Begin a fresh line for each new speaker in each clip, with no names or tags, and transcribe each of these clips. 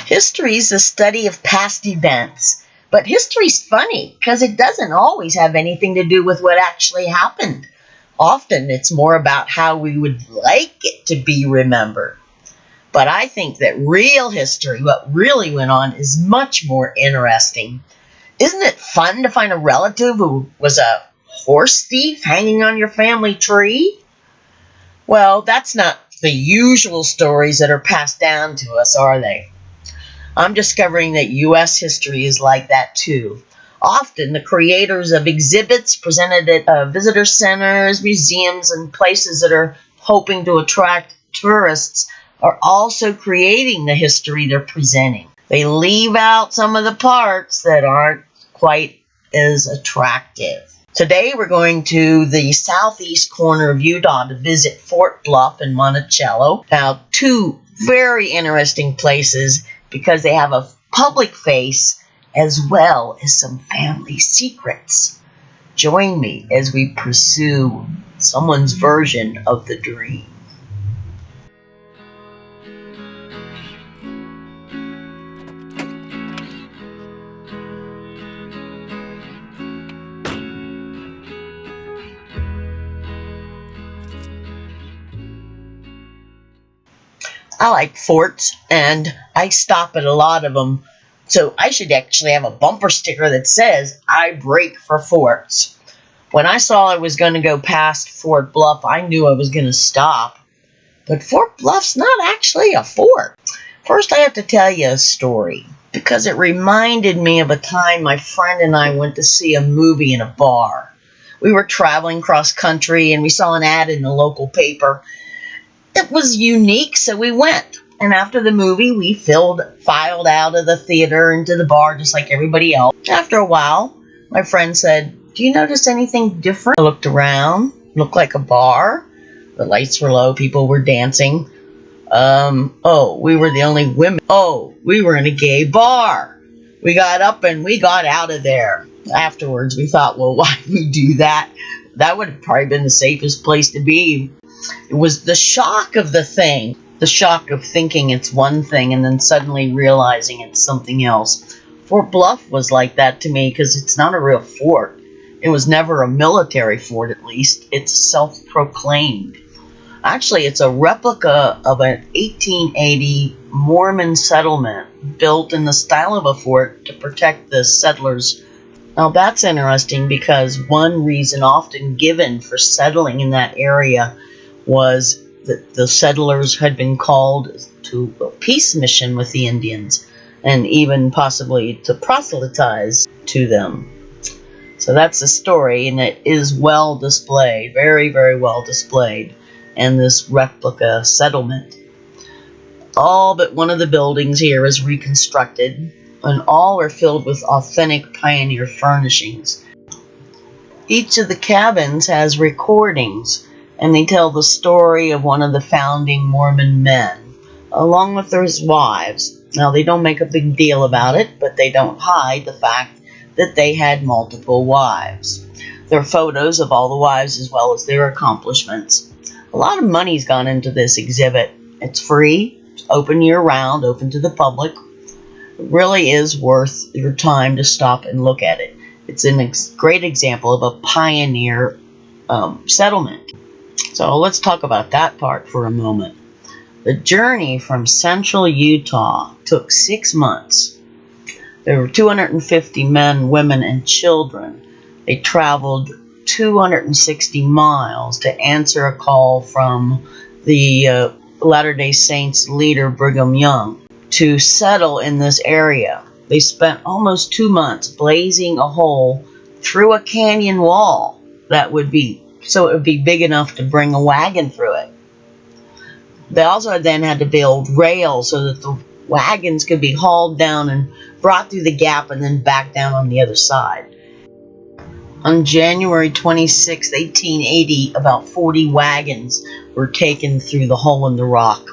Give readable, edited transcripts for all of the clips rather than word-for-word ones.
History is the study of past events, but history's funny because it doesn't always have anything to do with what actually happened. Often it's more about how we would like it to be remembered. But I think that real history, what really went on, is much more interesting. Isn't it fun to find a relative who was a horse thief hanging on your family tree? Well, that's not the usual stories that are passed down to us, are they? I'm discovering that U.S. history is like that too. Often the creators of exhibits presented at visitor centers, museums, and places that are hoping to attract tourists are also creating the history they're presenting. They leave out some of the parts that aren't quite as attractive. Today we're going to the southeast corner of Utah to visit Fort Bluff and Monticello. Now, two very interesting places because they have a public face as well as some family secrets. Join me as we pursue someone's version of the dream. I like forts, and I stop at a lot of them. So I should actually have a bumper sticker that says, I break for forts. When I saw I was going to go past Fort Bluff, I knew I was going to stop. But Fort Bluff's not actually a fort. First, I have to tell you a story, because it reminded me of a time my friend and I went to see a movie in a bar. We were traveling cross country, and we saw an ad in the local paper. It was unique, so we went. And after the movie, we filed out of the theater into the bar just like everybody else. After a while, my friend said, "Do you notice anything different?" I looked around. Looked like a bar. The lights were low. People were dancing. We were the only women. We were in a gay bar. We got up and we got out of there. Afterwards, we thought, well, why did we do that? That would have probably been the safest place to be. It was the shock of the thing, the shock of thinking it's one thing and then suddenly realizing it's something else. Fort Bluff was like that to me because it's not a real fort. It was never a military fort, at least. It's self-proclaimed. Actually, it's a replica of an 1880 Mormon settlement built in the style of a fort to protect the settlers. Now that's interesting because one reason often given for settling in that area was that the settlers had been called to a peace mission with the Indians and even possibly to proselytize to them. So that's the story, and it is well displayed, very, very well displayed in this replica settlement. All but one of the buildings here is reconstructed, and all are filled with authentic pioneer furnishings. Each of the cabins has recordings, and they tell the story of one of the founding Mormon men, along with his wives. Now, they don't make a big deal about it, but they don't hide the fact that they had multiple wives. There are photos of all the wives as well as their accomplishments. A lot of money's gone into this exhibit. It's free, it's open year-round, open to the public. It really is worth your time to stop and look at it. It's a great example of a pioneer settlement. So let's talk about that part for a moment. The journey from central Utah took 6 months. There were 250 men, women, and children. They traveled 260 miles to answer a call from the Latter-day Saints leader Brigham Young to settle in this area. They spent almost 2 months blazing a hole through a canyon wall that would be big enough to bring a wagon through it. They also then had to build rails so that the wagons could be hauled down and brought through the gap and then back down on the other side. On January 26, 1880, about 40 wagons were taken through the hole in the rock.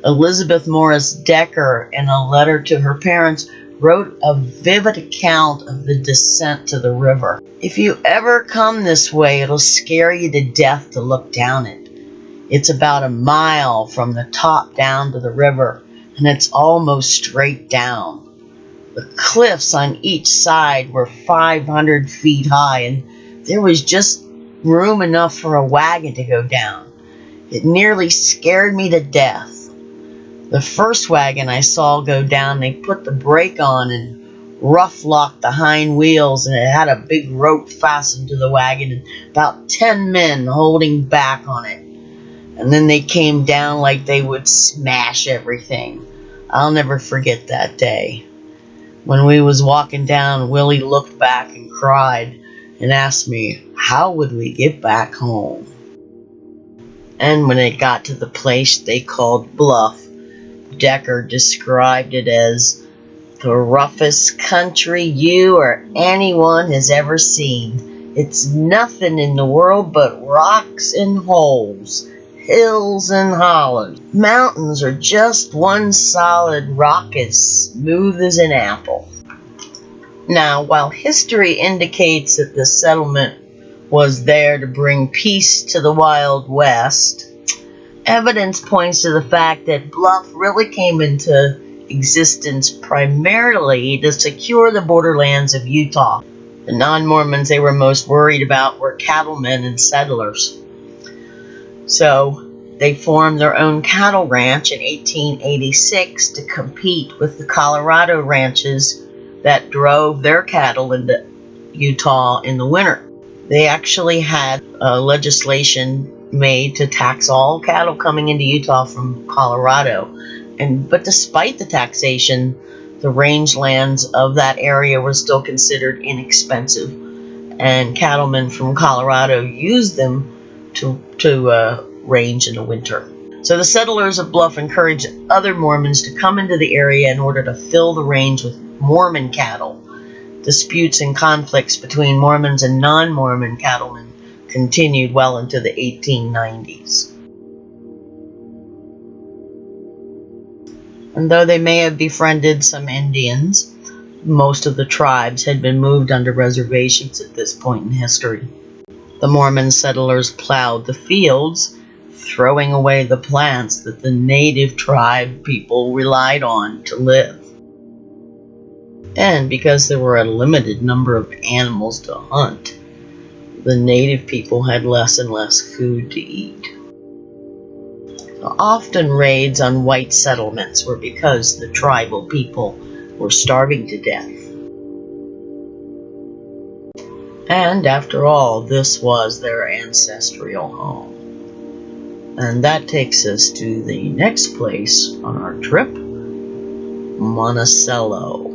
Elizabeth Morris Decker, in a letter to her parents, wrote a vivid account of the descent to the river. If you ever come this way, it'll scare you to death to look down it. It's about a mile from the top down to the river. and it's almost straight down. The cliffs on each side were 500 feet high, and there was just room enough for a wagon to go down. It nearly scared me to death. The first wagon I saw go down, they put the brake on and rough locked the hind wheels, and it had a big rope fastened to the wagon and about 10 men holding back on it. And then they came down like they would smash everything. I'll never forget that day. When we was walking down, Willie looked back and cried and asked me, how would we get back home? And when it got to the place they called Bluff, Decker described it as the roughest country you or anyone has ever seen. It's nothing in the world but rocks and holes, hills and hollows. Mountains are just one solid rock as smooth as an apple. Now, while history indicates that the settlement was there to bring peace to the Wild West, evidence points to the fact that Bluff really came into existence primarily to secure the borderlands of Utah. The non-Mormons they were most worried about were cattlemen and settlers. So they formed their own cattle ranch in 1886 to compete with the Colorado ranches that drove their cattle into Utah in the winter. They actually had legislation made to tax all cattle coming into Utah from Colorado. But despite the taxation, the rangelands of that area were still considered inexpensive, and cattlemen from Colorado used them to range in the winter. So the settlers of Bluff encouraged other Mormons to come into the area in order to fill the range with Mormon cattle. Disputes and conflicts between Mormons and non-Mormon cattlemen continued well into the 1890s. And though they may have befriended some Indians, most of the tribes had been moved under reservations at this point in history. The Mormon settlers plowed the fields, throwing away the plants that the native tribe people relied on to live. And because there were a limited number of animals to hunt, the native people had less and less food to eat. Often raids on white settlements were because the tribal people were starving to death. And after all, this was their ancestral home. And that takes us to the next place on our trip, Monticello.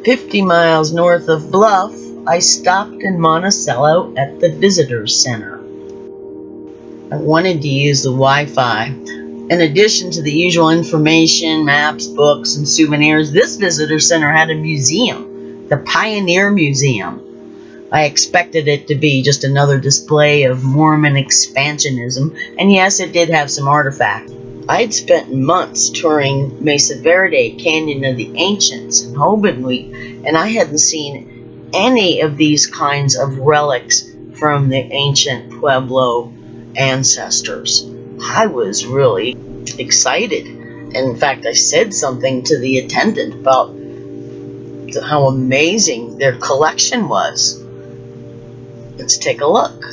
50 miles north of Bluff, I stopped in Monticello at the Visitors Center. I wanted to use the Wi-Fi. In addition to the usual information, maps, books, and souvenirs, this visitor center had a museum, the Pioneer Museum. I expected it to be just another display of Mormon expansionism, and yes, it did have some artifacts. I'd spent months touring Mesa Verde, Canyon of the Ancients, and Hobenweed, and I hadn't seen any of these kinds of relics from the ancient Pueblo ancestors. I was really excited. In fact, I said something to the attendant about how amazing their collection was. Let's take a look.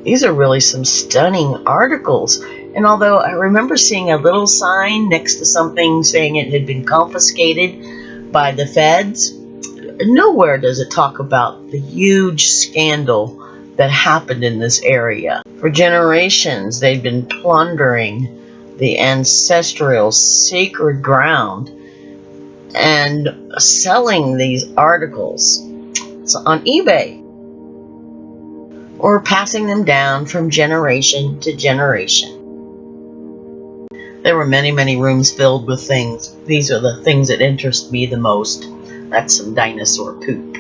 These are really some stunning articles. And although I remember seeing a little sign next to something saying it had been confiscated by the feds, nowhere does it talk about the huge scandal that happened in this area. For generations, they'd been plundering the ancestral sacred ground and selling these articles on eBay, or passing them down from generation to generation. There were many, many rooms filled with things. These are the things that interest me the most. That's some dinosaur poop.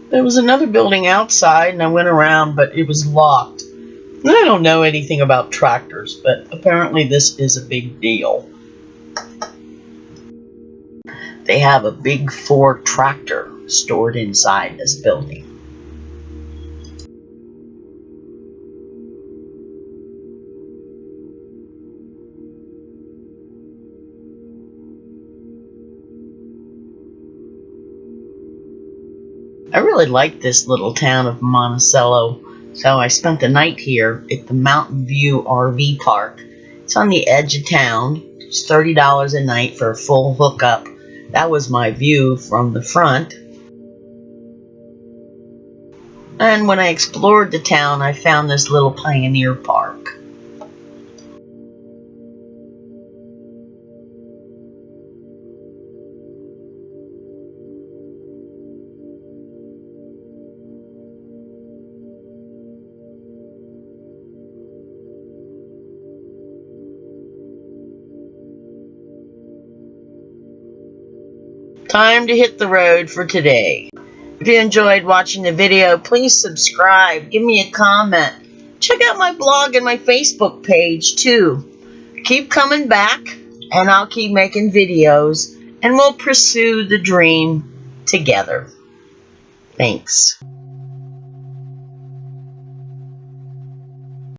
There was another building outside, and I went around, but it was locked. And I don't know anything about tractors, but apparently this is a big deal. They have a big Ford tractor stored inside this building. I really like this little town of Monticello, so I spent the night here at the Mountain View RV Park. It's on the edge of town. It's $30 a night for a full hookup. That was my view from the front. And when I explored the town, I found this little pioneer park. Time to hit the road for today. If you enjoyed watching the video, please subscribe, give me a comment. Check out my blog and my Facebook page too. Keep coming back, and I'll keep making videos, and we'll pursue the dream together. Thanks.